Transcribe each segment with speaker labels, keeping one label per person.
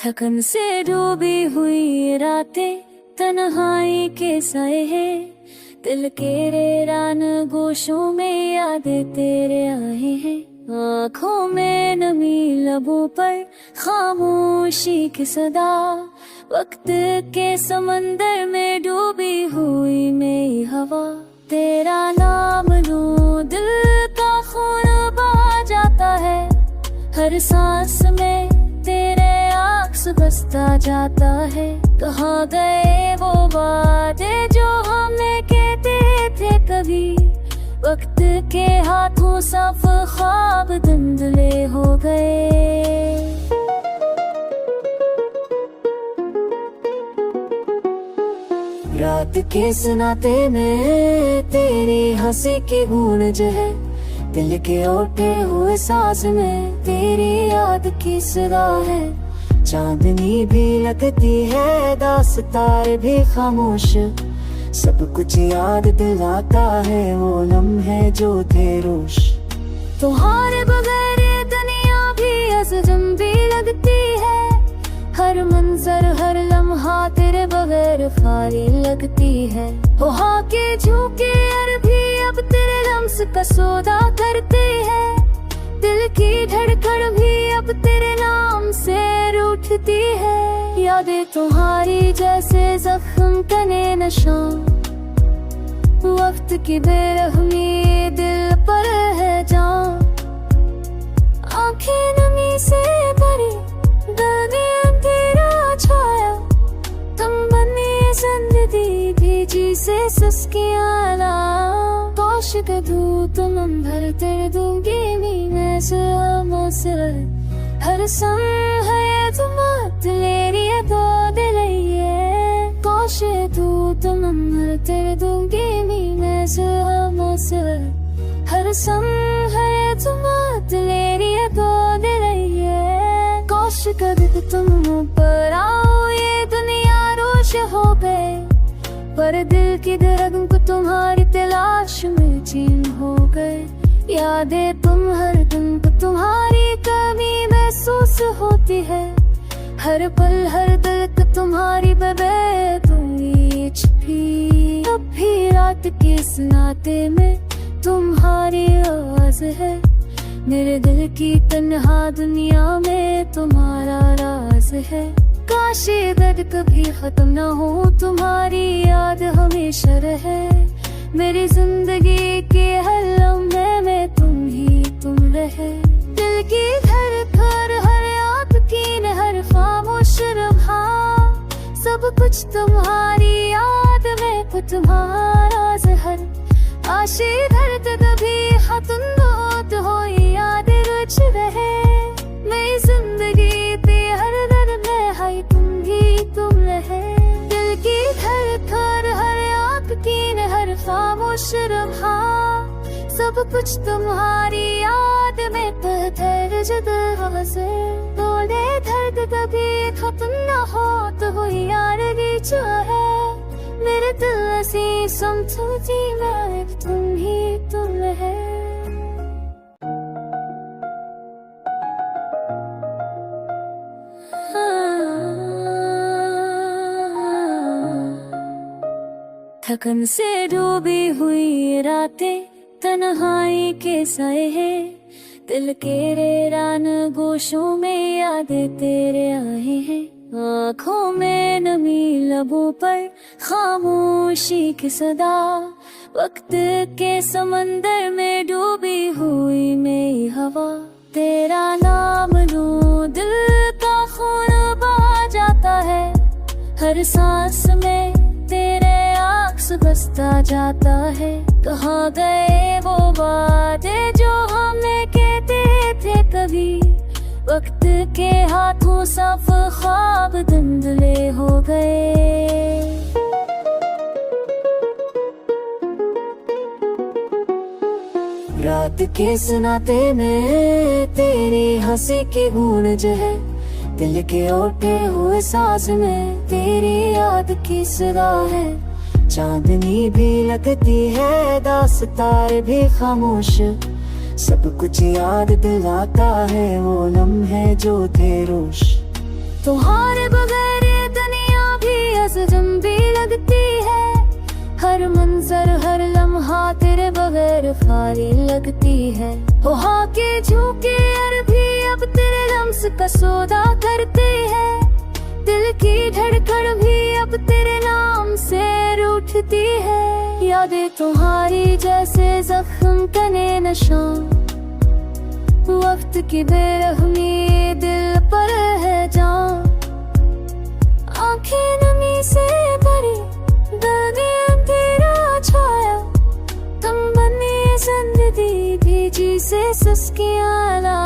Speaker 1: थकन से डूबी हुई रातें तन्हाई के साए हैं, दिल के रेरान गोशों में यादें तेरे आए हैं। आँखों में नमी, लबों पर खामोशी की सदा, वक्त के समंदर में डूबी हुई मेरी हवा। तेरा नाम लूं दिल का खून बहा जाता है, हर सांस में तेरे अक्स बसता जाता है। कहाँ गए वो बातें जो हमें कहते थे कभी, वक्त के हाथों सब ख्वाब धुंधले हो गए। रात के सन्नाटे में तेरी हंसी की गूंज है, दिल के उठे हुए सांस में तेरी याद की सदा है। चांदनी भी लगती है, दास्तार भी खामोश, सब कुछ याद दिलाता है वो लम्हे जो थे रोश। तुम्हारे बगैर दुनिया भी अजनबी लगती है, हर मंजर हर लम्हा तेरे बगैर फारी लगती है। वहाँ के झोंके भी अब तेरे लम्स का सौदा करते हैं, दिल की धड़कन भी अब तेरे नाम से रूठती है। यादें तुम्हारी जैसे जख्म तने नशा, वक्त की बेरहमी दिल पर है जान। आंखें नमी से भरी, दर्द तेरा छाया, तुम बनी जिंदगी भीजी से सुस्कियां ला। कौशिक धूप तुम भर तेरे दूंगी मीने से हर सम है तुम तेरी दो दिलइए। कौशिक धूप तुम भर तेरे दूंगी मीने से हर सम है तुम तेरी दो दिलइए। कौशिक तुम पर आओ ये दुनिया रोश हो गए, पर दिल की धड़कन को तुम्हारी तलाश में चैन हो गए। यादें तुम हर दिन को तुम्हारी कमी महसूस होती है, हर पल हर दिल को तुम्हारी बबे तुम छिपी। अब भी रात के सन्नाटे में तुम्हारी आवाज है, मेरे दिल की तन्हा दुनिया में तुम्हारा राज है। काश ये दर्द कभी खत्म न हो, तुम्हारी याद हमेशा रहे। मेरी जिंदगी के हर लम्हे में तुम ही तुम रहे। दिल की धड़कन हर आपकी हर खामोश रहा, सब कुछ तुम्हारी याद में को तुम्हारा जहर। आशी दर्द कभी खत्म न हो, याद रुझ रहे। मेरी जिंदगी पे हर दर्द में है तुम ही तुम रहे। दिल की धड़कन हर आपकी हर खामोश रहा, सब कुछ तुम्हारी याद में पत्थर जुदा से। तोड़े दर्द कभी खत्म न हो, तो यादगी जो है मेरे दिल से समझती मैं तुम ही तुम रहे। थकन से डूबी हुई रातें तन्हाई के साए हैं, दिल के रेरान गोशों में यादें तेरे आए हैं। आँखों में नमी, लबों पर खामोशी की सदा, वक्त के समंदर में डूबी हुई मेरी हवा। तेरा नाम लूं दिल का खून बहा जाता है, हर सांस में तेरे अक्स बसता जाता है। कहाँ गए वो बातें जो हमें कहते थे कभी, वक्त के हाथों सब ख्वाब धुंधले हो गए। रात के सन्नाटे में तेरी हंसी की गूंज है, दिल के उठे हुए सांस में तेरी याद की सदा है। चांदनी भी लगती है, दास्तार भी खामोश, सब कुछ याद दिलाता है वो लम्हे जो थे रोश। तुम्हारे बगैर ये दुनिया भी अजनबी लगती है, हर मंजर हर लम्हा तेरे बगैर खाली लगती है। वो हाँ के झूके भी अब तेरे लम्स का सौदा करते हैं, दिल की धड़कन भी अब तेरे नाम से रूठती है। यादें तुम्हारी जैसे जख्म कने नशा, वक्त की बेरहमी दिल पर है जान। आंखें नमी से भरी दर्द तेरा छाया, तुम बने जिंदगी भेजी से सस्कियां ला।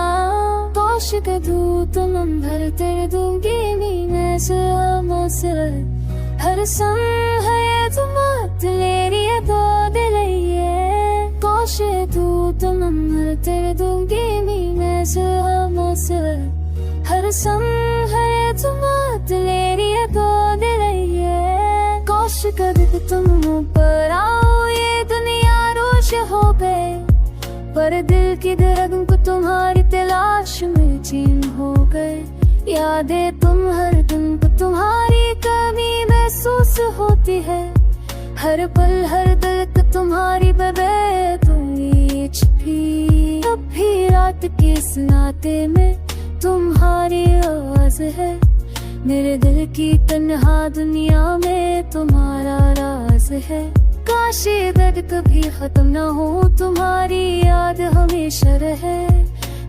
Speaker 1: काश कदू तुम भर तेरे दूंगी मैं से हर सम है तुम तेरी दो दिलैये। काश तू तुम भर तेरे दूंगी मैं से हर सम है तुम तेरी दो दिलैये। काश कभी तुम पर आओ ये दुनिया रोश हो गए, पर दिल की धड़कन को तुम्हारी तलाश में चीन हो गए। यादें तुम हर दिन को तुम्हारी कमी महसूस होती है, हर पल हर दिल तुम्हारी बगैर तुम छिपी। अब भी रात के इस नाते में तुम्हारी आवाज है, मेरे दिल की तन्हा दुनिया में तुम्हारा राज है। काश ये दर्द कभी खत्म न हो, तुम्हारी याद हमेशा रहे,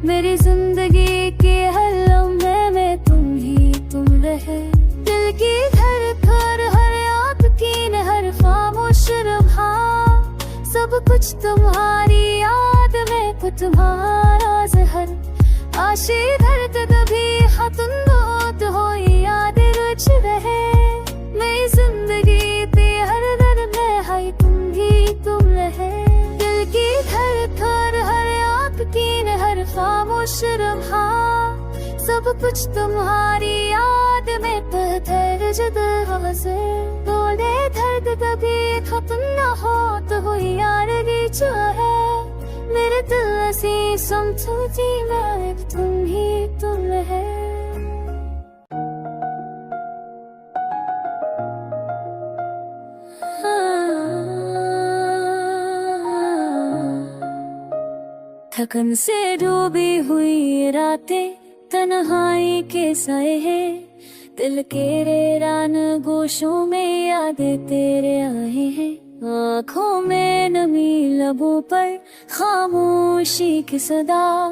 Speaker 1: मेरी जिंदगी के हर लम्हे में तुम रहे। दिल की धड़कन हर आपकी न हर खामोश रहा, सब कुछ तुम्हारी याद में को तुम्हारा जहर। आशी दर्द कभी खत्म न हो, याद रुझ रहे, मेरी जिंदगी पे हर दर्द में है तुम रहे। दिल की धड़कन हर आपकी न हर खामोश रहा, सब कुछ तुम्हारी याद में पत्थर जुदा से। बोले दर्द कभी खत्म न हो तो यारगी चाहे, मेरे दिल से समझती मैं तुम है। थकन से डूबी हुई रातें तन्हाई के साए हैं, दिल के रेरान गोशों में यादें तेरे आए हैं। आँखों में नमी लबों पर खामोशी की सदा,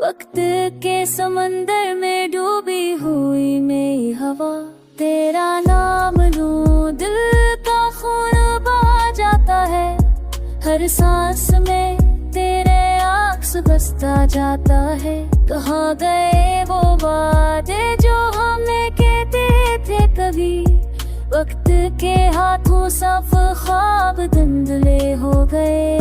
Speaker 1: वक्त के समंदर में डूबी हुई मेरी हवा। तेरा नाम लूं दिल का खून बहा जाता है, हर सांस में तेरे अक्स बसता जाता है। कहाँ गए वो बातें जो हमें कहते थे कभी, वक्त के हाथों सब ख्वाब धुंधले हो गए।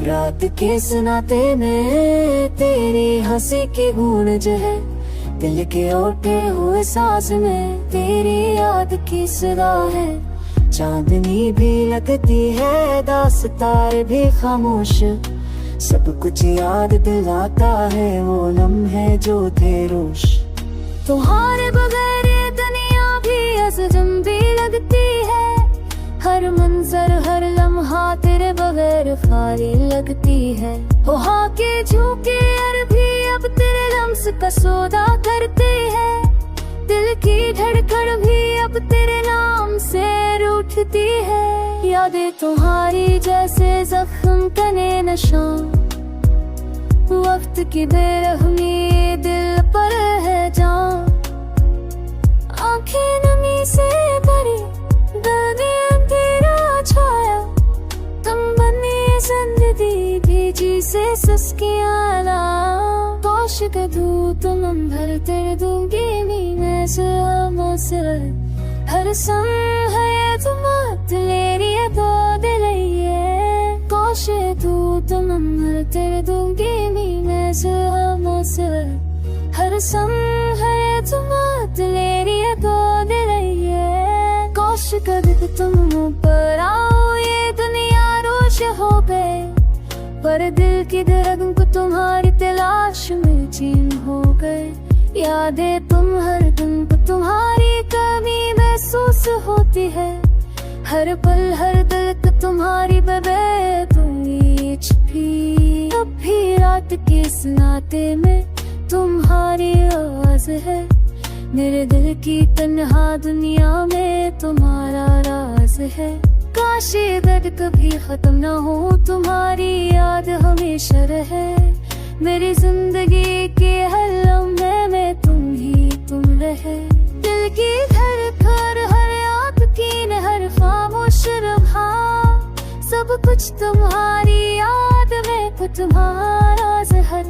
Speaker 1: रात के सुनाते में तेरी हंसी के गूंज है, दिल के उठे हुए सांस में तेरी याद की सदा है। चांदनी भी लगती है, दास्तार भी खामोश, सब कुछ याद दिलाता है वो लम्हे जो थे रोश। तुम्हारे बगैर ये दुनिया भी अजनबी लगती है, हर मंजर हर लम्हा तेरे बगैर खाली लगती है। वो हाँ के झूके भी अब तेरे लम्स का सौदा करते हैं, दिल की धड़कन भी अब तेरे नाम से रूठती है। यादें तुम्हारी जैसे जख्म कने नशा, वक्त की बेरहमी दिल पर है जान। आंखें नमी से भरी दर्द तेरा छाया, तुम बने जिंदगी भेजी से सस्कियां ला। काश कदू तुम भर तेरे दूंगी मैं से हर सम है तुम तेरी दो दिलैये। काश तू तुम भर तेरे दूंगी मैं से हर सम है तुम तेरी दो दिलैये। काश कभी तुम पर आओ ये दुनिया रोश हो गए, पर दिल की धड़कन को तुम्हारी तलाश में चैन हो गए। यादें तुम हर दिन को तुम्हारी कमी महसूस होती है। हर पल हर दिल तुम्हारी बगैर तुम भी। अब भी रात के इस नाते में तुम्हारी आवाज है। मेरे दिल की तन्हा दुनिया में तुम्हारा राज है। काश ये दर्द कभी खत्म न हो, तुम्हारी याद हमेशा रहे। मेरी जिंदगी के हर लम्हे में तुम रहे। दिल की धड़कन, हर आपकी न हर खामोश रहा, सब कुछ तुम्हारी याद में को तुम्हारा जहर।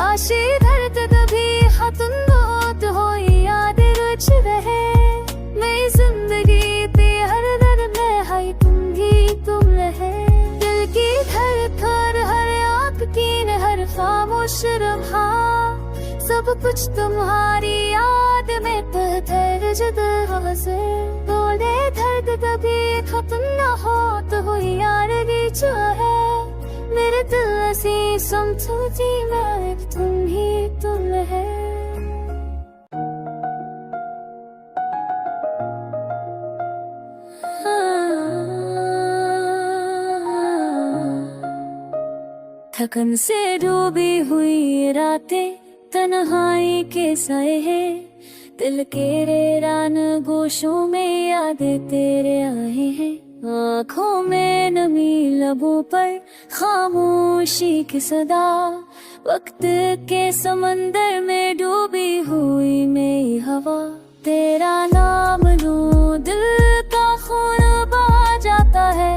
Speaker 1: आशी दर्द कभी खत्म न हो, याद रुझ रहे। मेरी जिंदगी पे हर दर्द में है तुम रहे। दिल की धड़कन, हर आपकी न हर खामोश रहा, सब कुछ तुम्हारी याद में पत्थर जुदा से। बोले दर्द कभी खत्म न हो तो यार भी चाहे। मेरे दिल से समझौती में तुम रहे। थकन से डूबी हुई रातें तन्हाई के साए हैं। दिल के रेरान गोशों में यादें तेरे आए हैं। आँखों में नमी, लबों पर खामोशी की सदा, वक्त के समंदर में डूबी हुई मेरी हवा। तेरा नाम लूं दिल का खून बहा जाता है।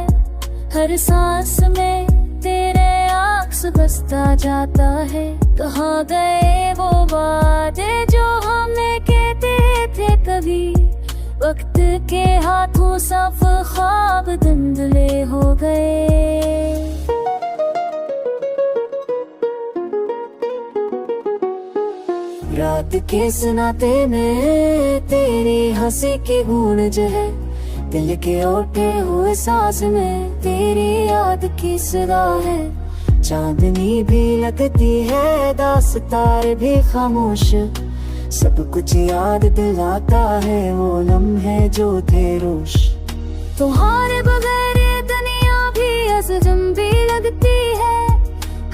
Speaker 1: हर सांस में तेरे अक्स बसता जाता है। कहाँ गए वो बातें जो हमें कहते थे कभी। वक्त के हाथों सब ख्वाब धुंधले हो गए। रात के सन्नाटे में तेरी हंसी की गूंज है। दिल के उठे हुए सांस में तेरी याद की सदा है। चांदनी भी लगती है, दास्तार भी खामोश, सब कुछ याद दिलाता है वो लम्हे जो थे रोश। तुम्हारे बगैर ये दुनिया भी अजनबी लगती है।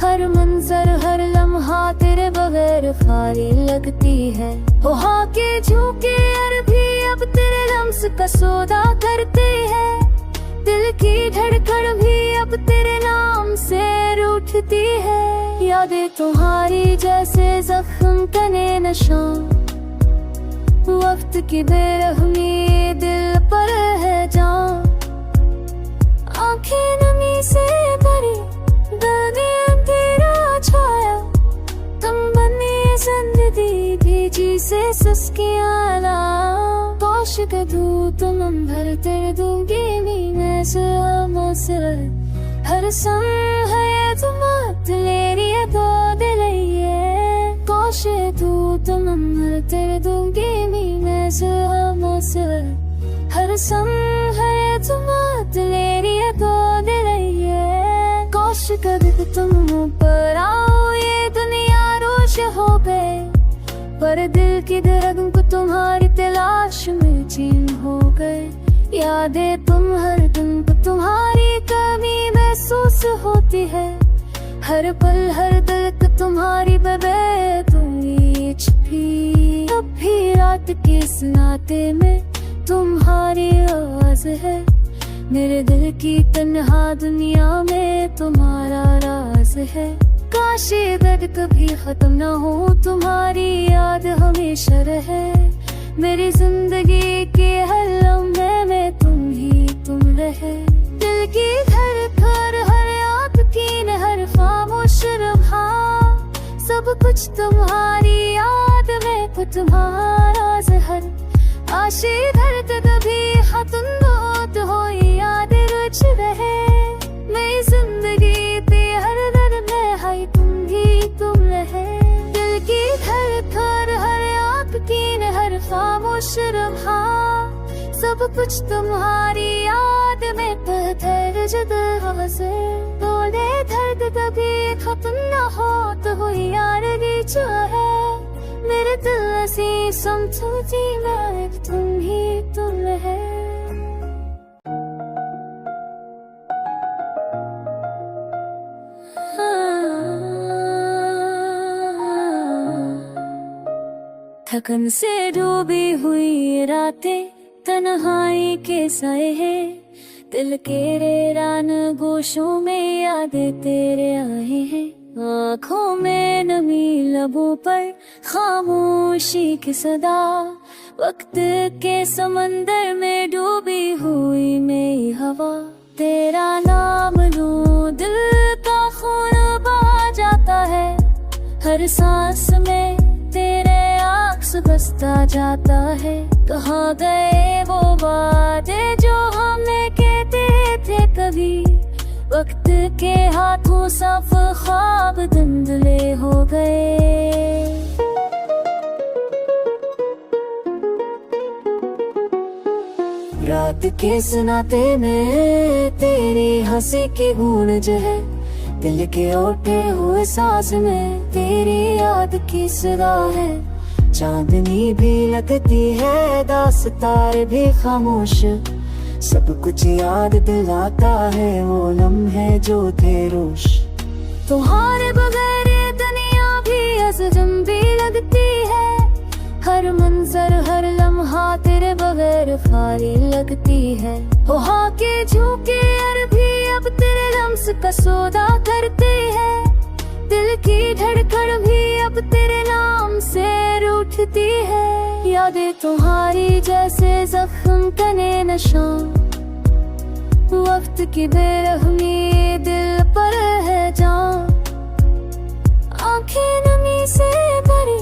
Speaker 1: हर मंजर हर लम्हा तेरे बगैर खाली लगती है। वहाँ के झोंके भी अब तेरे लम्स का सौदा करते हैं। दिल की धड़कन भी अब तेरे नाम से रूठती है। यादें तुम्हारी जैसे जख्म तने नशा, वक्त की बेरहमी दिल पर है जान। आंखें नमी से भरी, दिल में अंधेरा छाया। तुम बने जिंदगी भेजी से सस्कियां ला। काश कदू तुम भर कर दूंगी मैं से। हर संग है तुम तेरी तो दिलैये। काश तू तुम भर कर दूंगी मैं से। हर संग है तुम तेरी तो दिलैये। काश कभी तुम पर आओ, ये दुनिया रोश हो गए। पर दिल की धड़कन को तुम्हारी तलाश में चैन हो गए। यादें तुम हर दिन को तुम्हारी कमी महसूस होती है। हर पल हर दिल को तुम्हारी बगैर तुम भी। अब भी रात के इस नाते में तुम्हारी आवाज है। मेरे दिल की तन्हा दुनिया में तुम्हारा राज है। काश ये दर्द कभी खत्म न हो, तुम्हारी याद हमेशा रहे। मेरी जिंदगी के हर लम्हे में तुम रहे। दिल की धड़कन, हर आपकी न हर खामोश रहा, सब कुछ तुम्हारी याद में को तुम्हारा जहर। आशी दर्द कभी खत्म न हो, याद रुझ रहे। मेरी जिंदगी पे हर दर्द में है तुम रहे। दिल की धड़कन, हर आपकी न हर खामोश रहा, सब कुछ तुम्हारी याद में पत्थर जुदा से बोले दर्द कभी खत्म न हो तो हुई यारी चाहे मेरे दिल से समझी मैं तुम ही तुम है। थकन से डूबी हुई रातें तन्हाई के साए हैं दिल के रेरान गोशों में यादें तेरे आए हैं आँखों में नमी लबों पर खामोशी की सदा वक्त के समंदर में डूबी हुई मेरी हवा तेरा नाम लूं दिल का खून बहा जाता है हर सांस में तेरे आँख बसता जाता है कहाँ गए वो बातें जो हमें कहते थे कभी वक्त के हाथों सब ख्वाब धुंधले हो गए। रात के सन्नाटे में तेरी हंसी की गूंज है दिल के उठे हुए सांस में तेरी याद की सदा है चांदनी भी लगती है दास्तार भी खामोश सब कुछ याद दिलाता है वो लम्हे जो थे रोश तुम्हारे बगैर ये दुनिया भी अजनबी लगती है हर मंजर हर लम्हा तेरे बगैर खाली लगती है वहाँ के झोंके भी अब तेरे लम्स का सौदा करते हैं दिल की धड़कन भी अब तेरे नाम से रूठती है यादें तुम्हारी जैसे जख्म कने नशा वक्त की बेरहमी दिल पर है जान आंखें नमी से भरी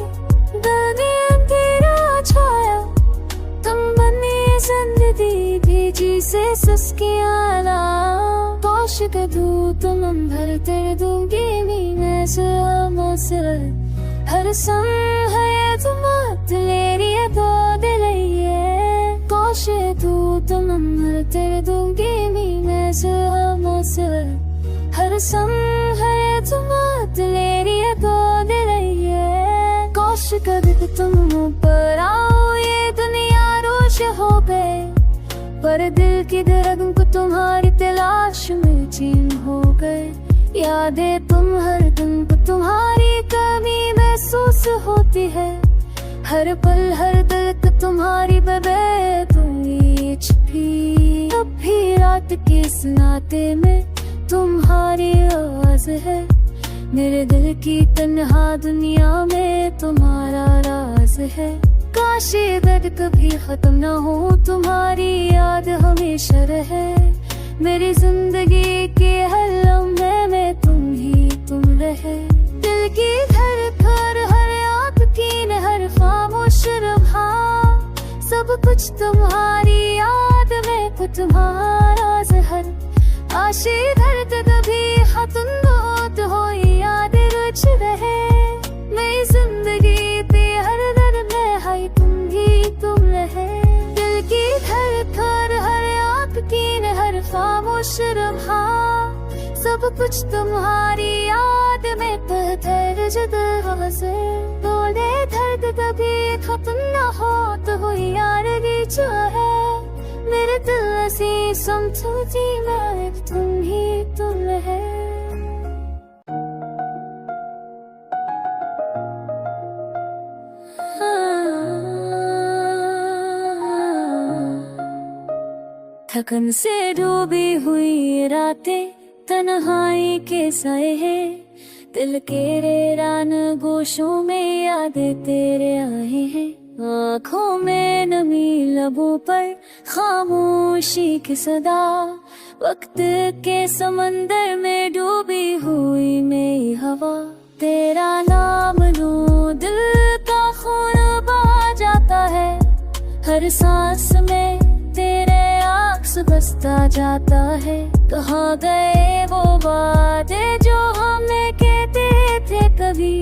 Speaker 1: दर्द अंधेरा छाया तुम बने जिंदगी भीजी से सुस्कियां ला काश कदू तुम भर कर दूंगी मैं सुर हर सम है तुम तेरी दो दिलैये काश तू तुम भर कर दूंगी मैं सुर हर सम है तुम तेरी दो दिलैये काश कभी तुम पर आओ ये दुनिया रोश हो गए पर दिल की धड़कन को तुम्हारी तलाश में चीन हो गए यादें तुम हर दिन को तुम्हारी कमी महसूस होती है हर पल हर दर्द तुम्हारी बबे तुम छिपी अब भी रात के सन्नाटे में तुम्हारी आवाज है मेरे दिल की तन्हा दुनिया में तुम्हारा राज है काश ये दर्द कभी खत्म न हो तुम्हारी याद हमेशा रहे मेरी जिंदगी के हर लम्हे में तुम ही तुम रहे दिल की धड़कन हर आँख की हर खामोश रहा सब कुछ तुम्हारी याद में तो तुम्हारा जहर आशी दर्द कभी खत्म न हो याद रुझ रहे मेरी जिंदगी पे हर दर्द में है तुम ही तुम रहे दिल की धड़कन हर आँख की हर खामोश रहा सब कुछ तुम्हारी याद में पत्थर जुदा से बोले दर्द कभी खत्म न हो तो हुई यारी चाहे मेरे दिल से समझी मैं तुम ही तुम है। थकन से डूबी हुई रातें तन्हाई के साए हैं दिल के रेरान गोशों में यादें तेरे आए हैं आँखों में नमी लबों पर खामोशी की सदा वक्त के समंदर में डूबी हुई मेरी हवा तेरा नाम लूं दिल का खून बहा जाता है हर सांस में तेरे आँख बसता जाता है कहाँ गए वो बातें जो हमें कहते थे कभी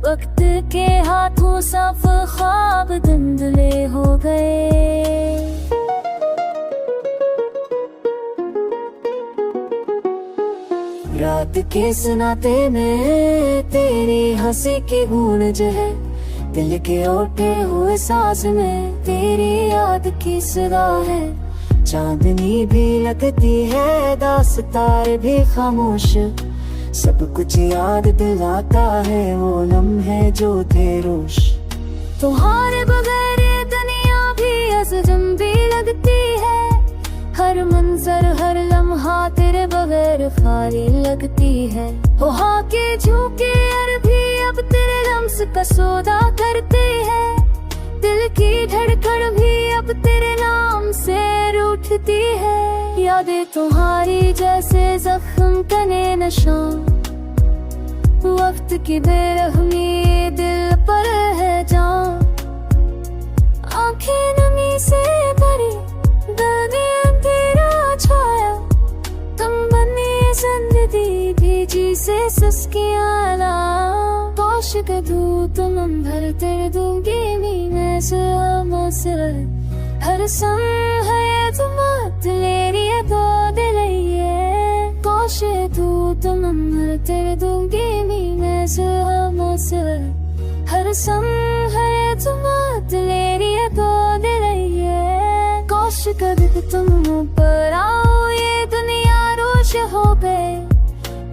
Speaker 1: वक्त के हाथों सब ख्वाब धुंधले हो गए। रात के सनाते में तेरी हंसी की गूंज है, दिल के उठे हुए सांस में तेरी याद की सदा है। चांदनी भी लगती है, दास्तार भी खामोश, सब कुछ याद दिलाता है वो लम्हे जो थे रोश। तुम्हारे बगैर ये दुनिया भी अजनबी लगती है, हर मंजर हर लम्हा तेरे बगैर खाली लगती है। हो हाँ के झूके भी अब तेरे लम्स का सौदा करते हैं, दिल की धड़कन भी अब तेरे नाम से रूठती है। यादें तुम्हारी जैसे जख्म तने नशा, वक्त की बेरहमी दिल पर है जान। आंखें नमी से भरी, दर्द तेरा छाया, तुम बनी जिंदगी भीजी से सुस्कियां ला। कौशिक दूत तुम भर तेरे दूंगी मैं से हर सम है तुम तेरी दो दिलैये। कौशिक दूत तुम भर तेरे दूंगी मैं से हर सम है तुम तेरी दो दिलैये। कौशिक तुम पर आओ ये दुनिया रोश हो गए,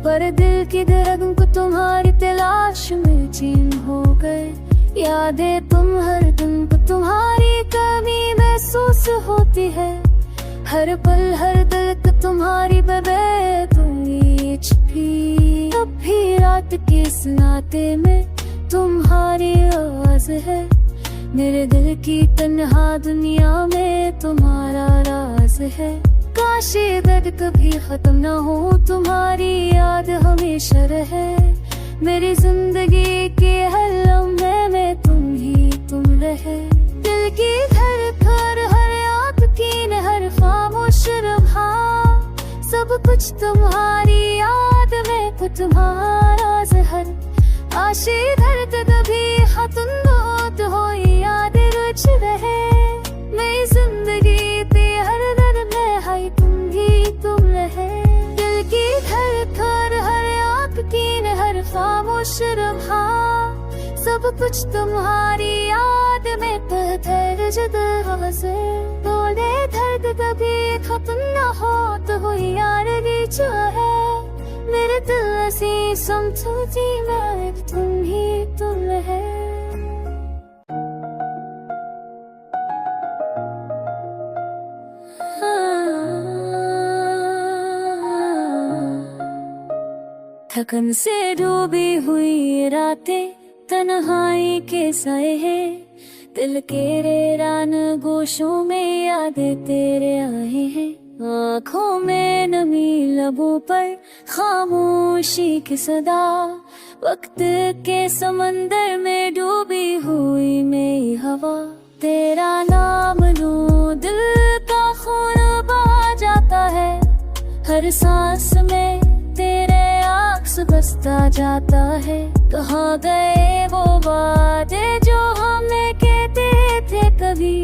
Speaker 1: पर दिल की धड़कन को तुम्हारी तलाश में चैन हो गए। यादें तुम हर दिन को तुम्हारी कमी महसूस होती है, हर पल हर दिल को तुम्हारी बबे तुम छिपी। अब भी रात के सनाते में तुम्हारी आवाज है, मेरे दिल की तन्हा दुनिया में तुम्हारा राज है। काश ये दर्द कभी खत्म न हो, तुम्हारी याद हमेशा रहे, मेरी जिंदगी के हर लम्हे में तुम रहे। दिल की धड़कन हर आपकी न हर खामोश रहा, सब कुछ तुम्हारी याद में को तुम्हारा जहर। आशी दर्द कभी खत्म न हो, याद रुझ रहे, मेरी जिंदगी पे हर दर्द में है तुम रहे। दिल की धड़कन हर आपकी न हर खामोश रहा, सब कुछ तुम्हारी याद में पत्थर जुदा से। बोले दर्द कभी खत्म न हो तो यार भी चाहे, मेरे दिल से समझती मैं तुम रहे। थकन से डूबी हुई रातें तन्हाई के साए हैं, दिल के रेरान गोशों में यादें तेरे आए हैं। आँखों में नमी लबों पर खामोशी की सदा, वक्त के समंदर में डूबी हुई मेरी हवा। तेरा नाम लूं दिल का खून बहा जाता है, हर सांस में तेरे अक्स बसता जाता है। कहाँ गए वो वादे जो हमें कहते थे कभी,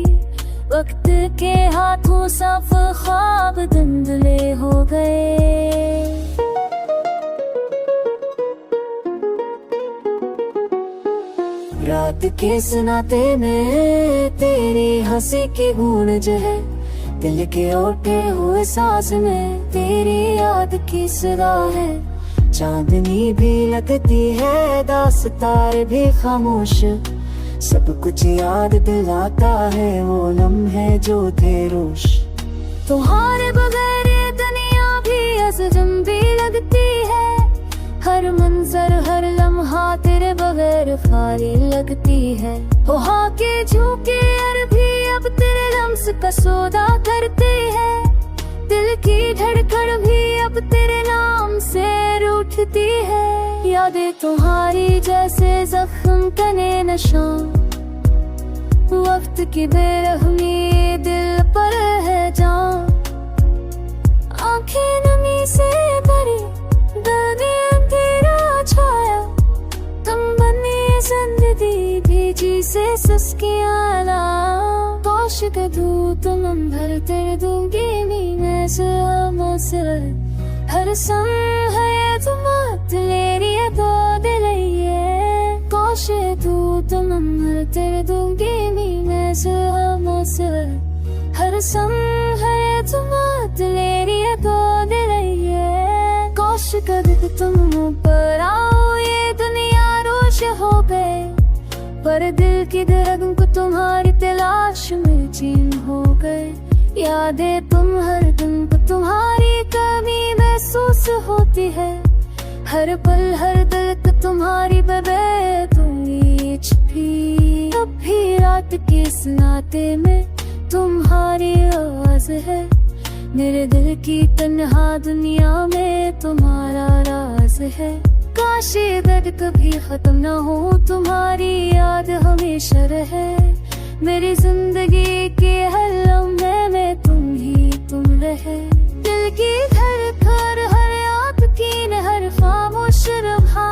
Speaker 1: वक्त के हाथों सब ख्वाब धुंधले हो गए। रात के सनाते में तेरी हंसी की गूंज है, दिल के उठे हुए सांस में तेरी याद की सदा है। चांदनी भी लगती है, दास्तार भी खामोश, सब कुछ याद दिलाता है वो लम्हे जो थे रोश। तुम्हारे बगैर ये दुनिया भी अजनबी लगती है, हर मंजर हर लम्हा तेरे बगैर खाली लगती है। हो हाँ के झूके भी अब तेरे लम्स का सौदा करते हैं, दिल की धड़कन भी अब तेरे नाम से रूठती है। यादें तुम्हारी जैसे जख्म तने नशा, वक्त की बेरहमी दिल पर है जान। आंखें नमी से भरी, दर्द तेरा छाया, तुम बनी जिंदगी भीजी से सुस्कियां ला। कौशिक दूत तुम भर तेरे दूंगी मैं से हर संग है तुम दिलेरी दो दिलैये कोशे तू तुम तेरे दूंगी मैं मसर हर संग है तुम दिलेरी दो दिलैये कोश कर तुम पर आओ ये दुनिया रोश हो गए पर दिल की धड़कन को तुम्हारी तलाश में चीन हो गए यादें तुम हर दिन को तुम्हारी कमी महसूस होती है हर पल हर दर्द तुम्हारी बबे तुम छिपी अब भी रात के इस नाते में तुम्हारी आवाज है मेरे दिल की तन्हा दुनिया में तुम्हारा राज है काश ये दर्द कभी खत्म न हो तुम्हारी याद हमेशा रहे मेरी जिंदगी के हर लम्हे में तुम रहे दिल की धड़कन हर आपकी हर खामोश रहा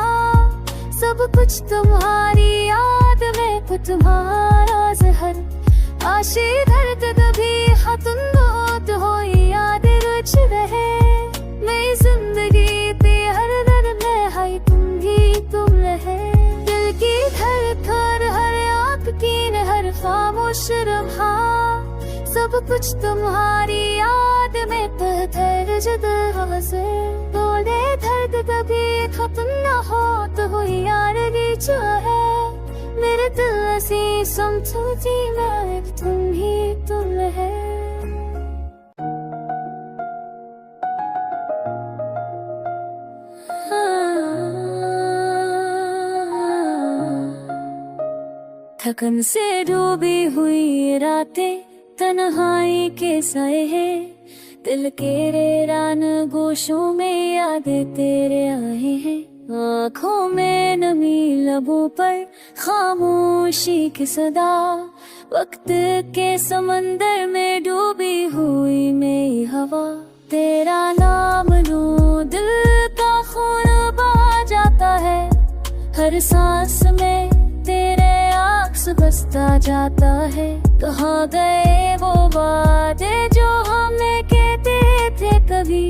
Speaker 1: सब कुछ तुम्हारी याद में को तुम्हारा जहर आशी दर्द कभी खत्म हो याद रुझ रहे मेरी जिंदगी पे हर दर्द में हाय तुम रहे दिल की धड़कन हर आपकी हर खामोश रहा सब कुछ तुम्हारी याद में पत्थर जुदा से बोले दर्द कभी खत्म न हो तो हो यारी चाहे मेरे दिल से समझौती में तुम रहे थकन से डूबी हुई रातें तन्हाई के साए हैं दिल के रेरान गोशों में यादें तेरे आए हैं आँखों में नमी लबों पर खामोशी की सदा वक्त के समंदर में डूबी हुई मेरी हवा तेरा नाम लूं दिल का खून बहा जाता है हर सांस में तेरे अक्स बसता जाता है कहाँ गए वो बातें जो हमें कहते थे कभी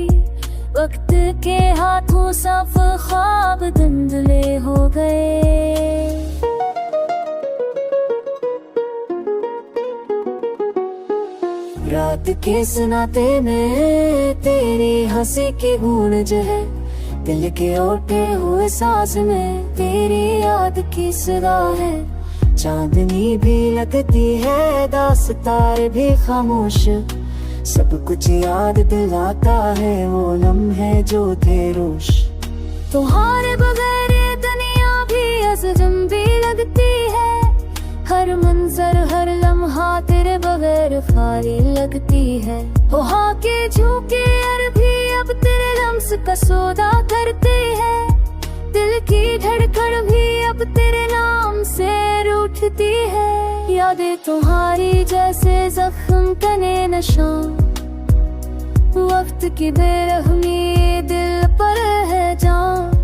Speaker 1: वक्त के हाथों सब ख्वाब धुंधले हो गए रात के सुनाते में तेरी हंसी के गूंज है दिल के उठे हुए सांस में तेरी याद की सदा है चांदनी भी लगती है दास्तार भी खामोश सब कुछ याद दिलाता है वो लम्हे जो थे रोश तुम्हारे बगैर दुनिया भी अजनबी लगती है हर मंजर हर लम्हा तेरे बगैर खाली लगती है वहाँ के झोंके भी अब तेरे लम्स का सौदा करते हैं दिल की धड़कन भी अब तेरे नाम से रूठती है यादें तुम्हारी जैसे जख्म तने नशा वक्त की बेरहमी दिल पर है जान